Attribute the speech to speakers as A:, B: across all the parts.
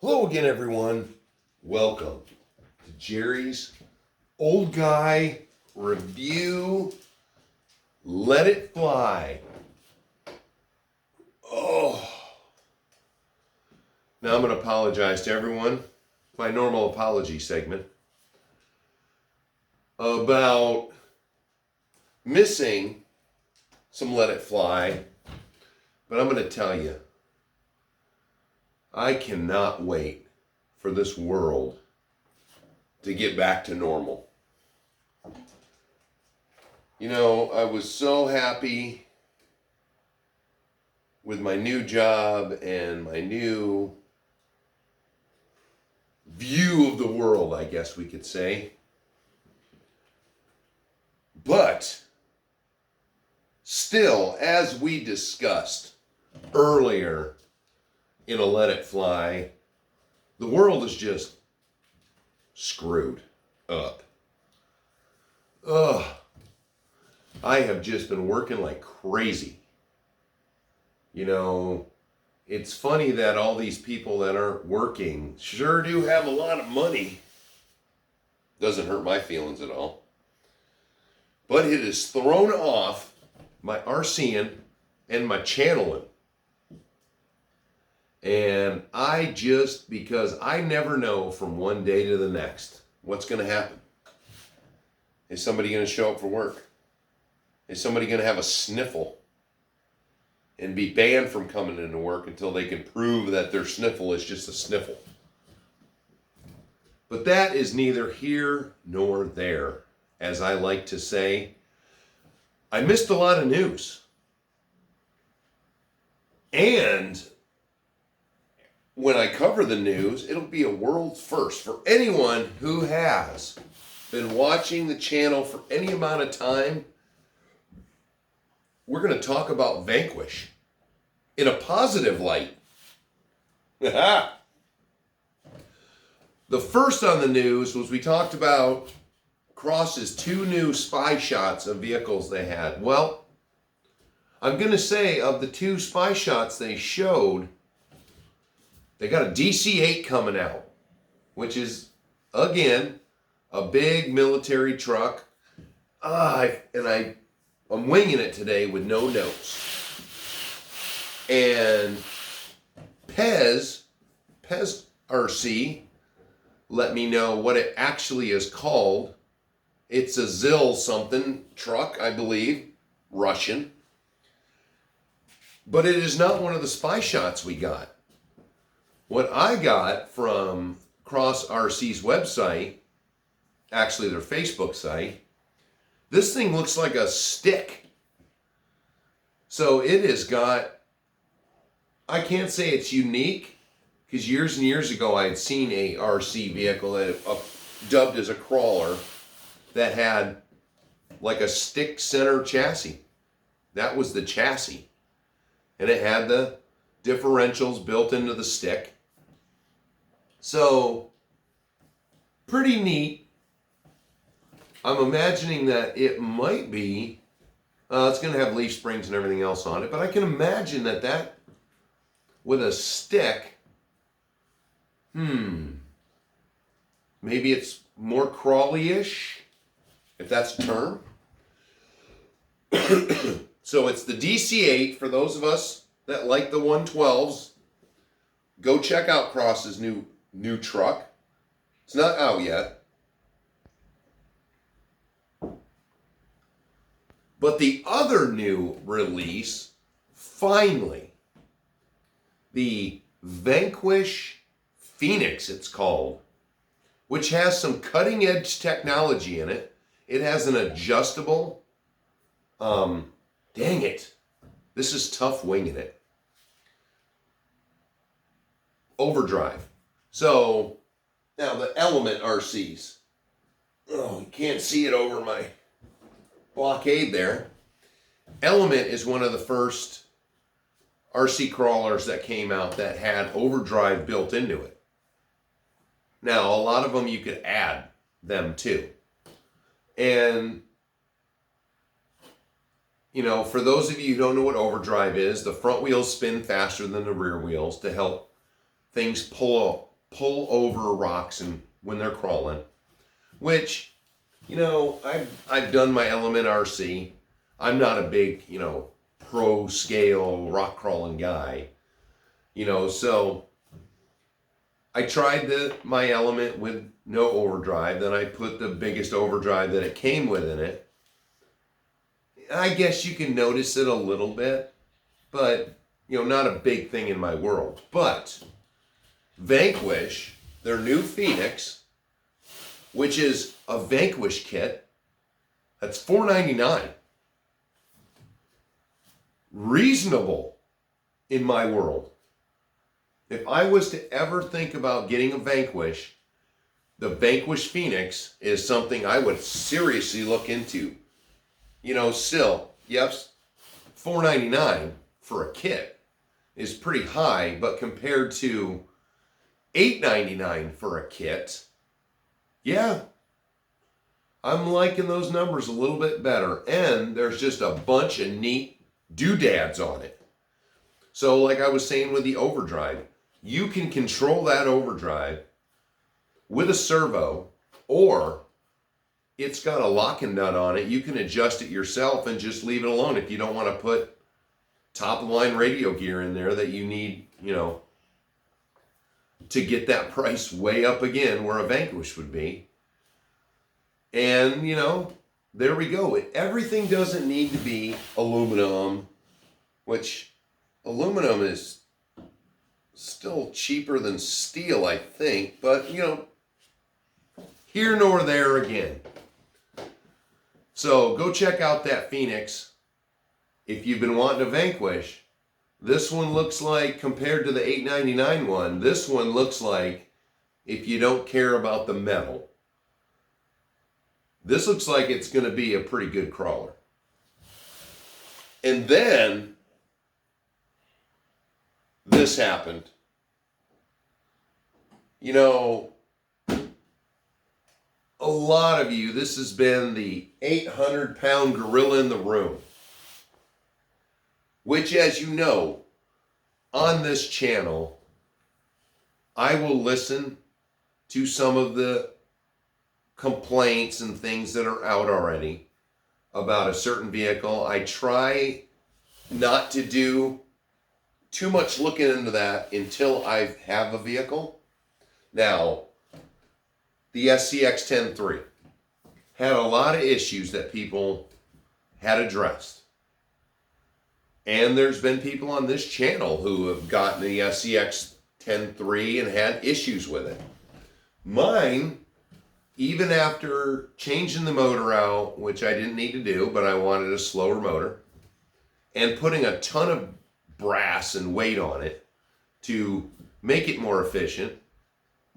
A: Hello again, everyone. Welcome to Jerry's Old Guy Review. Let it fly. Oh. Now I'm going to apologize to everyone. My normal apology segment about missing some Let It Fly. But I'm going to tell you, I cannot wait for this world to get back to normal. You know, I was so happy with my new job and my new view of the world, I guess we could say. But still, as we discussed earlier in a Let It Fly, the world is just screwed up. Ugh. I have just been working like crazy. You know, it's funny that all these people that aren't working sure do have a lot of money. Doesn't hurt my feelings at all. But it has thrown off my RCing and my channeling. And because I never know from one day to the next what's going to happen. Is somebody going to show up for work? Is somebody going to have a sniffle and be banned from coming into work until they can prove that their sniffle is just a sniffle? But that is neither here nor there. As I like to say, I missed a lot of news. And when I cover the news, it'll be a world's first. For anyone who has been watching the channel for any amount of time, we're going to talk about Vanquish in a positive light. The first on the news was we talked about Cross's 2 new spy shots of vehicles they had. Well, I'm going to say of the 2 spy shots they showed, they got a DC-8 coming out, which is, again, a big military truck. I'm winging it today with no notes. And Pez RC let me know what it actually is called. It's a ZIL something truck, I believe, Russian. But it is not one of the spy shots we got. What I got from Cross RC's website, actually their Facebook site, this thing looks like a stick. So it has got, I can't say it's unique, because years and years ago I had seen a RC vehicle that dubbed as a crawler that had like a stick center chassis. That was the chassis. And it had the differentials built into the stick. So, pretty neat. I'm imagining that it might be, it's going to have leaf springs and everything else on it, but I can imagine that with a stick, maybe it's more crawly-ish, if that's a term. So it's the DC-8 for those of us that like the 112s. Go check out Cross's new truck. It's not out yet. But the other new release, finally, the Vanquish Phoenix, it's called, which has some cutting edge technology in it. It has an adjustable, dang it, this is tough winging it, overdrive. So, now the Element RCs. Oh, you can't see it over my blockade there. Element is one of the first RC crawlers that came out that had overdrive built into it. Now, a lot of them you could add them to. And, you know, for those of you who don't know what overdrive is, the front wheels spin faster than the rear wheels to help things pull pull over rocks and when they're crawling, which, you know, I've done my Element RC. I'm not a big, you know, pro scale rock crawling guy, you know, so I tried my Element with no overdrive. Then I put the biggest overdrive that it came with in it. I guess you can notice it a little bit, but, you know, not a big thing in my world. But Vanquish, their new Phoenix, which is a Vanquish kit, that's $4.99. Reasonable in my world. If I was to ever think about getting a Vanquish, the Vanquish Phoenix is something I would seriously look into. You know, still, yes, $4.99 for a kit is pretty high, but compared to $8.99 for a kit, yeah, I'm liking those numbers a little bit better. And there's just a bunch of neat doodads on it. So like I was saying with the overdrive, you can control that overdrive with a servo, or it's got a locking nut on it. You can adjust it yourself and just leave it alone if you don't want to put top of the line radio gear in there that you need, you know, to get that price way up again where a Vanquish would be. And, you know, there we go. Everything doesn't need to be aluminum, which aluminum is still cheaper than steel, I think. But, you know, here nor there again. So go check out that Phoenix. If you've been wanting a Vanquish, this one looks like, compared to the $8.99 one, this one looks like, if you don't care about the metal, this looks like it's going to be a pretty good crawler. And then this happened. You know, a lot of you, this has been the 800-pound gorilla in the room, which, as you know, on this channel, I will listen to some of the complaints and things that are out already about a certain vehicle. I try not to do too much looking into that until I have a vehicle. Now, the SCX 10.3 had a lot of issues that people had addressed. And there's been people on this channel who have gotten the SCX 10.3 and had issues with it. Mine, even after changing the motor out, which I didn't need to do, but I wanted a slower motor, and putting a ton of brass and weight on it to make it more efficient,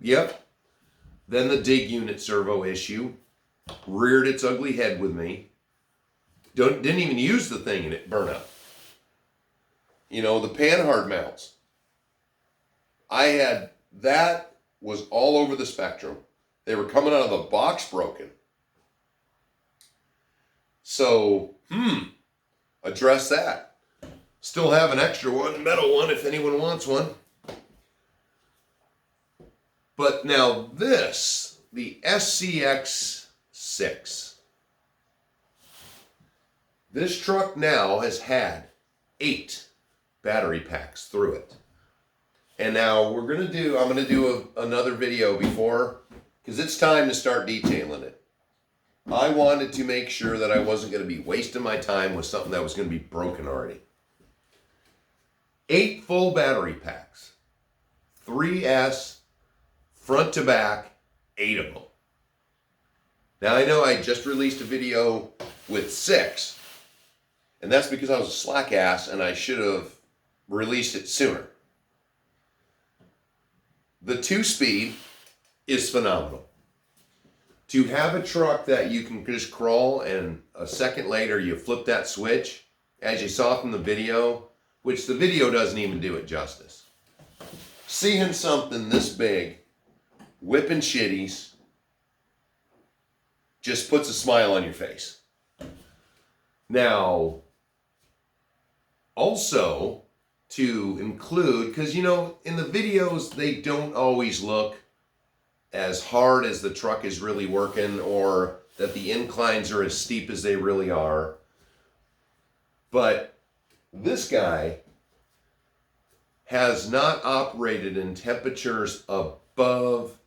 A: yep, then the dig unit servo issue reared its ugly head with me. Didn't even use the thing and it burned up. You know, the panhard mounts, that was all over the spectrum. They were coming out of the box broken. So, address that. Still have an extra one, metal one, if anyone wants one. But now this, the SCX 6. This truck now has had 8 battery packs through it. And now I'm going to do another video before, because it's time to start detailing it. I wanted to make sure that I wasn't going to be wasting my time with something that was going to be broken already. 8 full battery packs. 3S, front to back, 8 of them. Now I know I just released a video with 6, and that's because I was a slack ass and I should have released it sooner. The 2-speed is phenomenal. To have a truck that you can just crawl and a second later you flip that switch, as you saw from the video, which the video doesn't even do it justice. Seeing something this big, whipping shitties, just puts a smile on your face. Now, also, to include, because in the videos they don't always look as hard as the truck is really working, or that the inclines are as steep as they really are. But this guy has not operated in temperatures above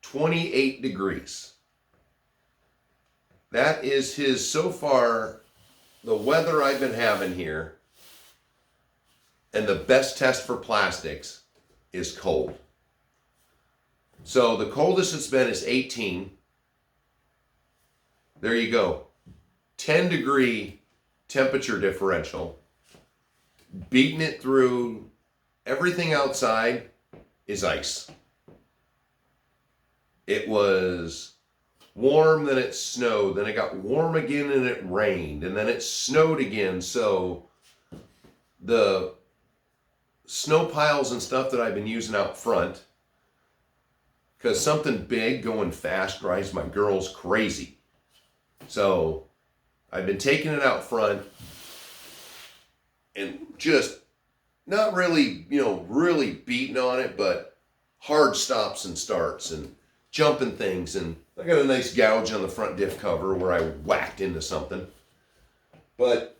A: 28 degrees. That is his, so far, the weather I've been having here, and the best test for plastics is cold. So the coldest it's been is 18. There you go. 10 degree temperature differential. Beating it through. Everything outside is ice. It was warm, then it snowed, then it got warm again and it rained, and then it snowed again. So the snow piles and stuff that I've been using out front, because something big going fast drives my girls crazy. So I've been taking it out front and just not really, really beating on it, but hard stops and starts and jumping things. And I got a nice gouge on the front diff cover where I whacked into something. But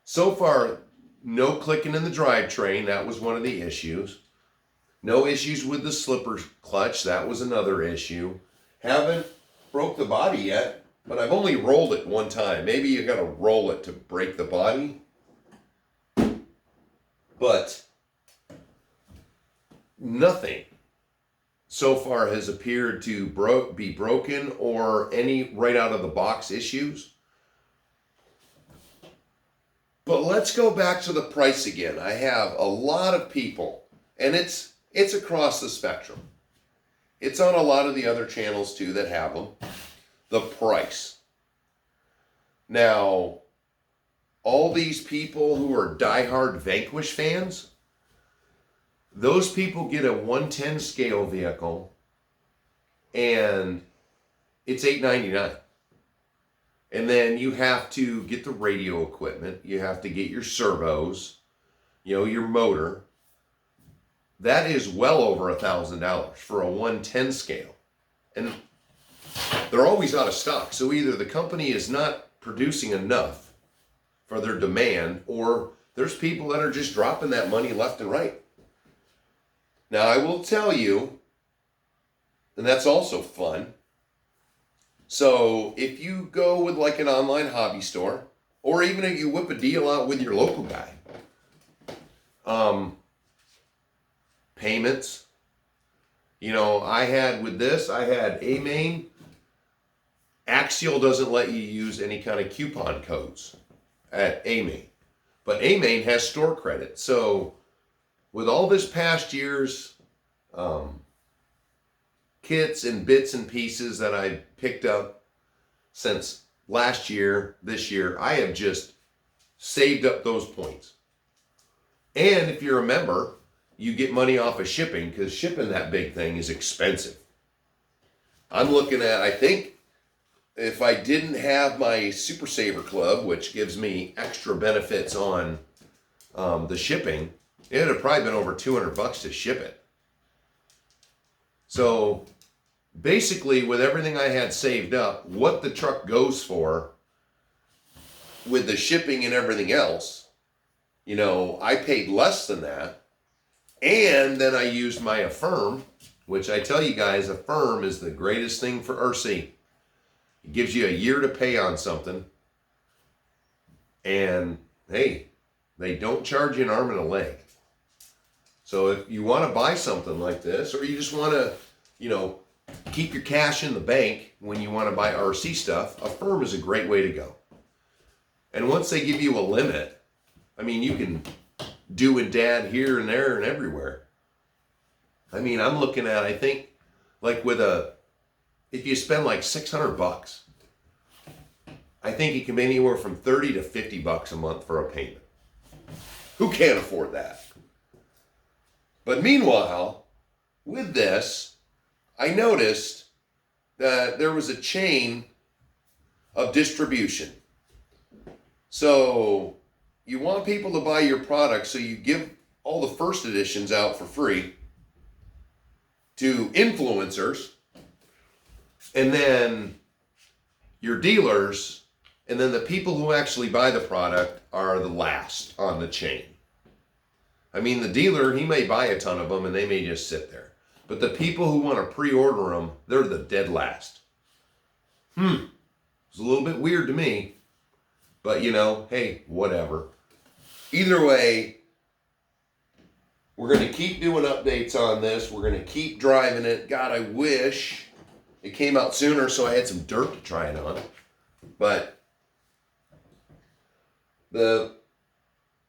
A: so far, no clicking in the drivetrain. That was one of the issues. No issues with the slipper clutch. That was another issue. Haven't broke the body yet, but I've only rolled it one time. Maybe you got to roll it to break the body. But nothing so far has appeared to be broken or any right out of the box issues. But let's go back to the price again. I have a lot of people, and it's across the spectrum. It's on a lot of the other channels too that have them. The price. Now, all these people who are diehard Vanquish fans, those people get a 110 scale vehicle and it's $899. And then you have to get the radio equipment. You have to get your servos, your motor. That is well over $1,000 for a 110 scale. And they're always out of stock. So either the company is not producing enough for their demand, or there's people that are just dropping that money left and right. Now, I will tell you, and that's also fun. So if you go with like an online hobby store, or even if you whip a deal out with your local guy, payments, I had A-Main. Axial doesn't let you use any kind of coupon codes at A-Main, but A-Main has store credit. So with all this past year's kits and bits and pieces that I picked up since last year, this year, I have just saved up those points. And if you're a member, you get money off of shipping, because shipping that big thing is expensive. I'm looking at, I think, if I didn't have my Super Saver Club, which gives me extra benefits on the shipping, it would have probably been over $200 to ship it. So basically, with everything I had saved up, what the truck goes for, with the shipping and everything else, I paid less than that. And then I used my Affirm, which I tell you guys, Affirm is the greatest thing for RC. It gives you a year to pay on something. And hey, they don't charge you an arm and a leg. So if you want to buy something like this, or you just want to, keep your cash in the bank when you want to buy RC stuff, Affirm is a great way to go. And once they give you a limit, you can do and dad here and there and everywhere. I'm looking at, I think, like if you spend like $600, I think it can be anywhere from $30 to $50 a month for a payment. Who can't afford that? But meanwhile, with this, I noticed that there was a chain of distribution. So you want people to buy your product, so you give all the first editions out for free to influencers, and then your dealers, and then the people who actually buy the product are the last on the chain. I mean, the dealer, he may buy a ton of them and they may just sit there. But the people who want to pre-order them, they're the dead last. It's a little bit weird to me, but you know, hey, whatever. Either way, we're going to keep doing updates on this. We're going to keep driving it. God, I wish it came out sooner so I had some dirt to try it on. But the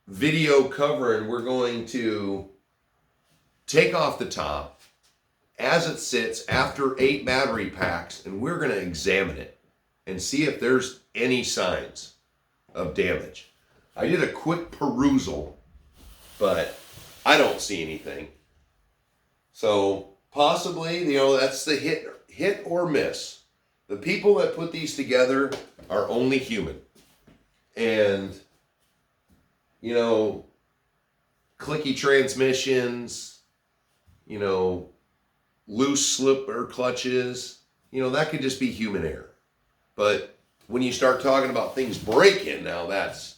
A: video covering, we're going to take off the top as it sits after 8 battery packs, and we're going to examine it and see if there's any signs of damage. I did a quick perusal, but I don't see anything. So possibly, you know, that's the hit or miss. The people that put these together are only human. And, you know, clicky transmissions, you know, loose slipper clutches, you know, that could just be human error. But when you start talking about things breaking, now that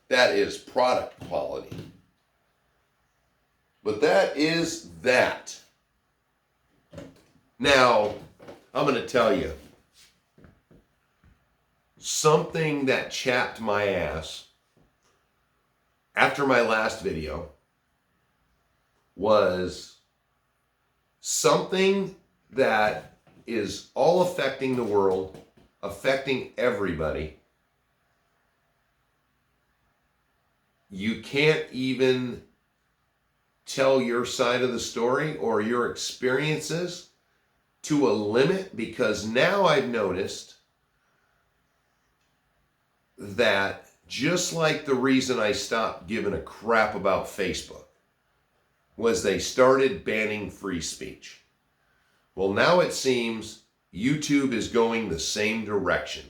A: is product quality. But that is that. Now, I'm going to tell you something that chapped my ass after my last video was something that is all affecting the world, affecting everybody. You can't even tell your side of the story or your experiences to a limit, because now I've noticed that just like the reason I stopped giving a crap about Facebook was they started banning free speech. Well, now it seems YouTube is going the same direction.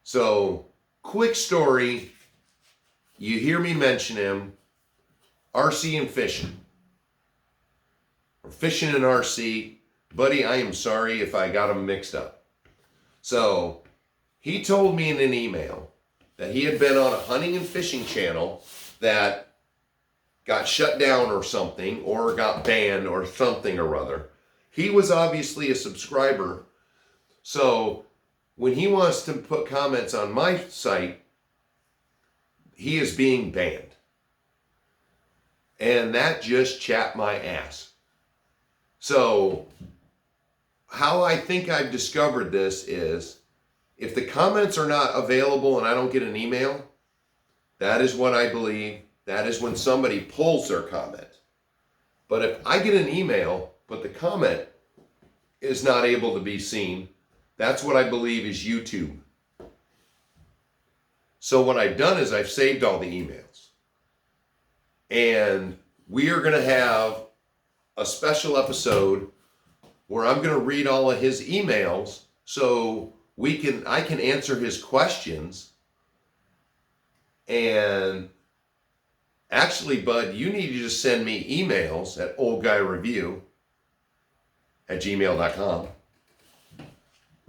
A: So, quick story, you hear me mention him, RC and fishing. Or fishing and RC. Buddy, I am sorry if I got them mixed up. So, he told me in an email that he had been on a hunting and fishing channel that got shut down or something, or got banned or something or other. He was obviously a subscriber. So, when he wants to put comments on my site, he is being banned. And that just chapped my ass. So, how I think I've discovered this is, if the comments are not available and I don't get an email, that is what I believe. That is when somebody pulls their comment. But if I get an email, but the comment is not able to be seen, that's what I believe is YouTube. So what I've done is I've saved all the emails. And we are going to have a special episode where I'm going to read all of his emails so I can answer his questions. And actually, Bud, you need to just send me emails at oldguyreview@gmail.com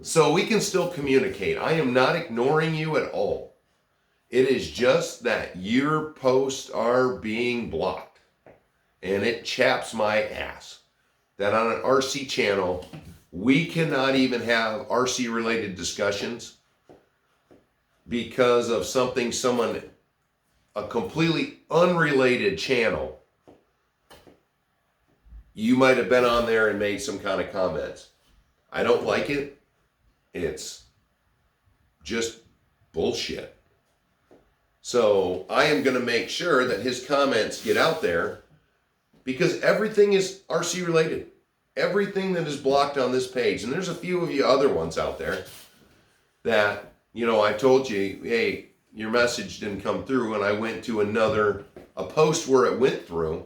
A: so we can still communicate. I am not ignoring you at all. It is just that your posts are being blocked. And it chaps my ass that on an RC channel, we cannot even have RC related discussions because of a completely unrelated channel. You might have been on there and made some kind of comments. I don't like it. It's just bullshit. So I am going to make sure that his comments get out there, because everything is RC related. Everything that is blocked on this page, and there's a few of you other ones out there that, you know, I told you, hey, your message didn't come through, and I went to a post where it went through,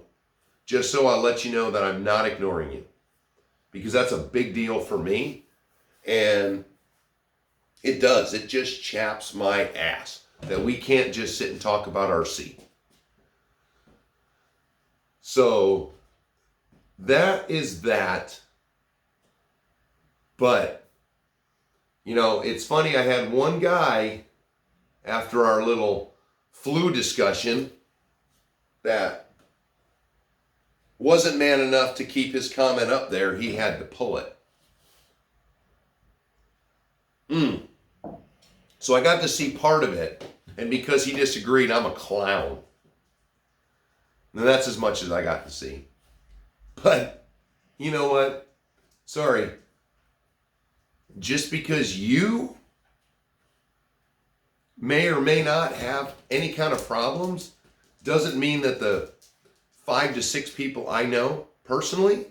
A: just so I'll let you know that I'm not ignoring you, because that's a big deal for me, and it just chaps my ass that we can't just sit and talk about RC. So that is that. But, you know, it's funny, I had one guy after our little flu discussion that wasn't man enough to keep his comment up there. He had to pull it. So I got to see part of it, and because he disagreed, I'm a clown. And that's as much as I got to see. But, you know what? Sorry. Just because you may or may not have any kind of problems doesn't mean that the 5 to 6 people I know personally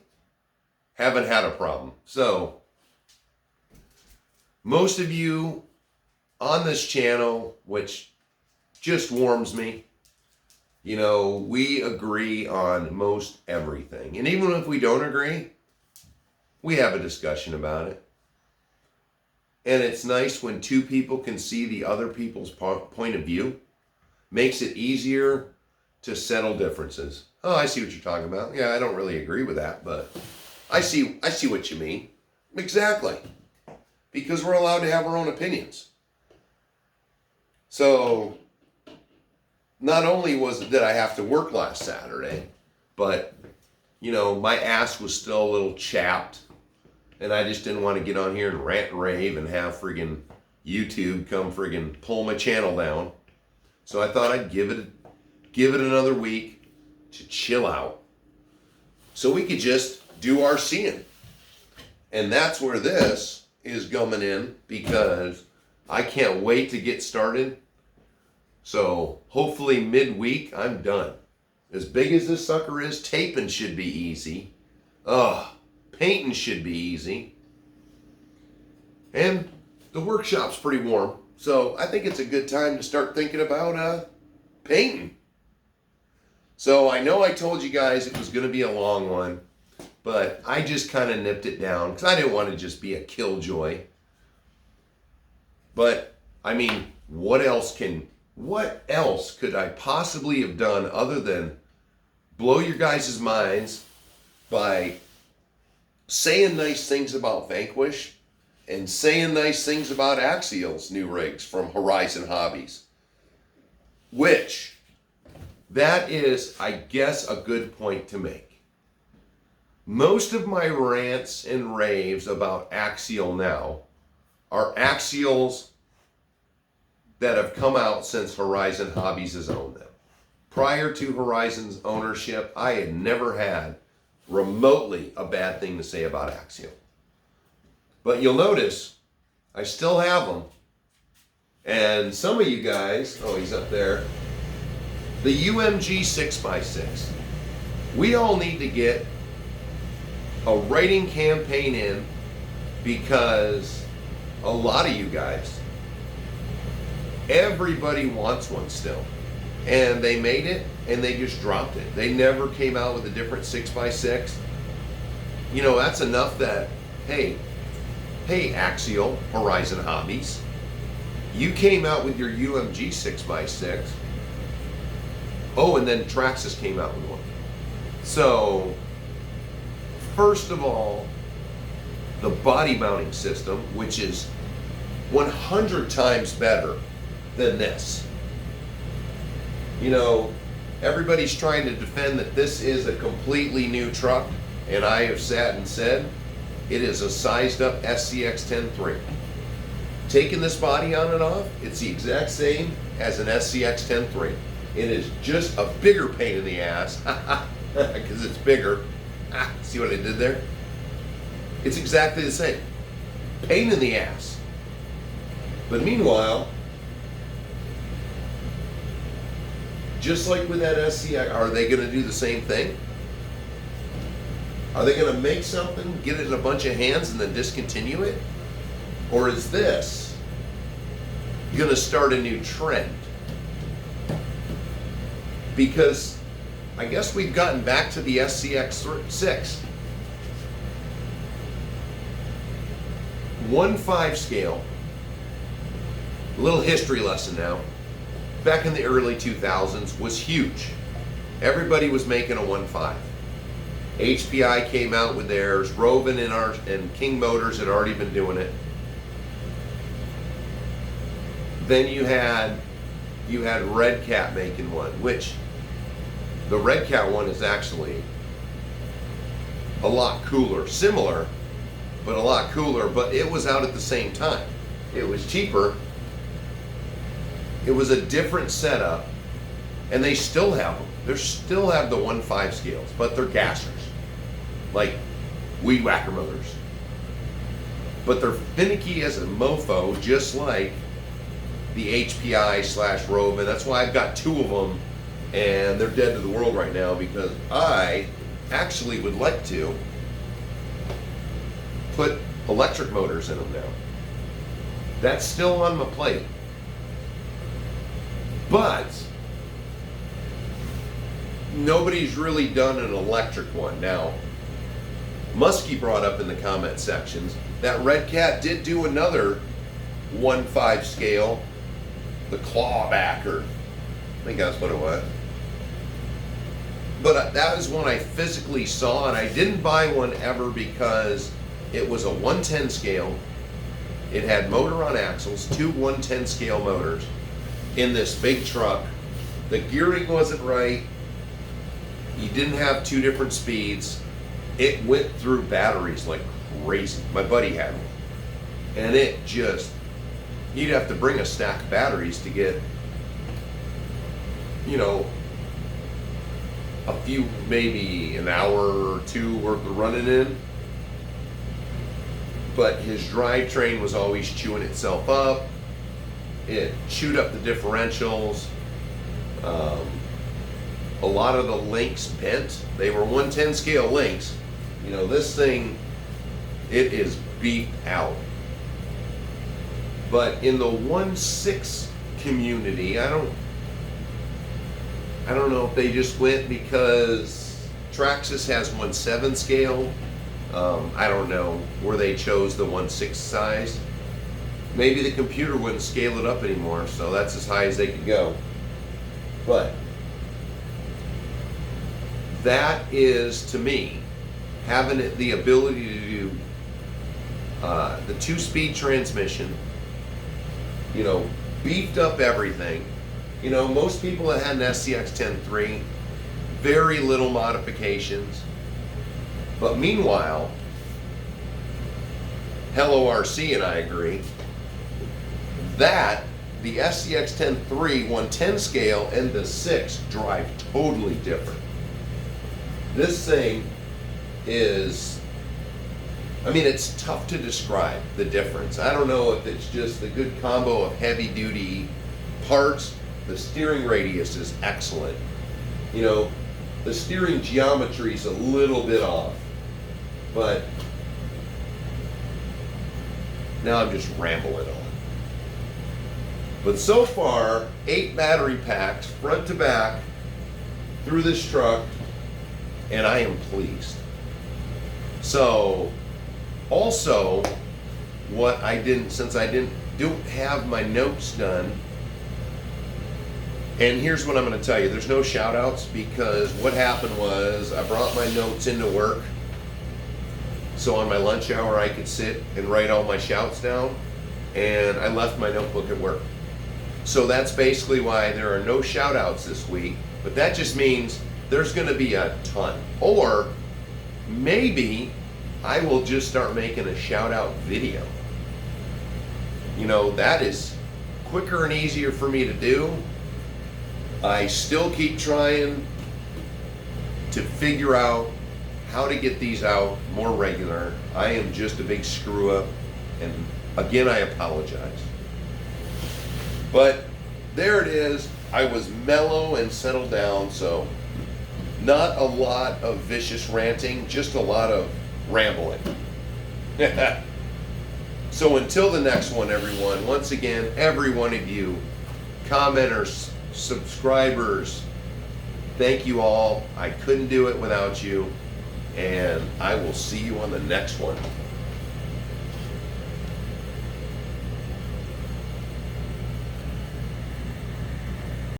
A: haven't had a problem. So, most of you on this channel, which just warms me, you know, we agree on most everything. And even if we don't agree, we have a discussion about it. And it's nice when two people can see the other people's point of view. Makes it easier to settle differences. Oh, I see what you're talking about. Yeah, I don't really agree with that, but I see what you mean. Exactly. Because we're allowed to have our own opinions. So, not only did I have to work last Saturday, but, you know, my ass was still a little chapped. And I just didn't want to get on here and rant and rave and have friggin' YouTube come friggin' pull my channel down. So I thought I'd give it another week to chill out. So we could just do our seeing. And that's where this is coming in, because I can't wait to get started. So hopefully midweek I'm done. As big as this sucker is, taping should be easy. Painting should be easy. And the workshop's pretty warm. So I think it's a good time to start thinking about painting. So I know I told you guys it was going to be a long one, but I just kind of nipped it down because I didn't want to just be a killjoy. But I mean, what else could I possibly have done other than blow your guys' minds by saying nice things about Vanquish and saying nice things about Axial's new rigs from Horizon Hobbies? Which, that is, I guess, a good point to make. Most of my rants and raves about Axial now are Axials that have come out since Horizon Hobbies has owned them. Prior to Horizon's ownership, I had never had remotely a bad thing to say about Axial. But you'll notice I still have them. And some of you guys, oh, he's up there, the UMG 6x6. We all need to get a writing campaign in, because a lot of you guys, everybody wants one still. And they made it and they just dropped it. They never came out with a different 6x6. You know, that's enough that, hey, Axial, Horizon Hobbies, you came out with your UMG 6x6. Oh, and then Traxxas came out with one. So, first of all, the body mounting system, which is 100 times better than this. You know, everybody's trying to defend that this is a completely new truck, and I have sat and said it is a sized up SCX 10.3. Taking this body on and off, it's the exact same as an SCX 10.3. It is just a bigger pain in the ass, because it's bigger. See what I did there? It's exactly the same. Pain in the ass. But meanwhile, just like with that SCX, are they going to do the same thing? Are they going to make something, get it in a bunch of hands, and then discontinue it? Or is this going to start a new trend? Because I guess we've gotten back to the SCX 6. 1/5 scale. A little history lesson now. Back in the early 2000s was huge. everybody was making a 1.5. HPI came out with theirs. Rovin and King Motors had already been doing it. Then you had Red Cat making one, which the Red Cat one is actually a lot cooler. Similar, but a lot cooler. But it was out at the same time. It was cheaper. It was a different setup. And they still have them. They still have the 1.5 scales, but they're gassers. Like weed whacker motors. But they're finicky as a mofo, just like the HPI/Rovin. That's why I've got 2 of them, and they're dead to the world right now because I actually would like to put electric motors in them now. That's still on my plate. But nobody's really done an electric one. Now, Muskie brought up in the comment sections that Red Cat did do another 1.5 scale, the Clawbacker. I think that's what it was. But that was one I physically saw, and I didn't buy one ever because it was a 110 scale. It had motor on axles, 2 110 scale motors in this big truck. The gearing wasn't right. You didn't have 2 different speeds. It went through batteries like crazy. My buddy had one. And it just, you'd have to bring a stack of batteries to get, you know, a few, maybe an hour or 2 worth of running in. But his drivetrain was always chewing itself up. It chewed up the differentials. A lot of the links bent. They were 110 scale links. You know, this thing, it is beat out. But in the 1.6 community, I don't know if they just went because Traxxas has 1.7 scale. I don't know where they chose the 1.6 size. Maybe the computer wouldn't scale it up anymore, so that's as high as they could go. But that is, to me, having the ability to do the 2-speed transmission, you know, beefed up everything. You know, most people that had an SCX 10.3, very little modifications. But meanwhile, Hello RC and I agree that the SCX 10.3 110 scale and the 6 drive totally different. This thing is, I mean, it's tough to describe the difference. I don't know if it's just the good combo of heavy duty parts. The steering radius is excellent. You know, the steering geometry is a little bit off, but now I'm just rambling on. But so far, 8 battery packs, front to back, through this truck, and I am pleased. So, also, what I didn't, since I don't have my notes done, and here's what I'm going to tell you. There's no shout outs because what happened was I brought my notes into work. So on my lunch hour I could sit and write all my shouts down, and I left my notebook at work. So that's basically why there are no shout outs this week, but that just means there's going to be a ton. Or maybe I will just start making a shout out video. You know, that is quicker and easier for me to do. I still keep trying to figure out how to get these out more regular. I am just a big screw up, and again, I apologize. But there it is. I was mellow and settled down, so not a lot of vicious ranting, just a lot of rambling. So until the next one, everyone, once again, every one of you, commenters, subscribers, thank you all. I couldn't do it without you, and I will see you on the next one.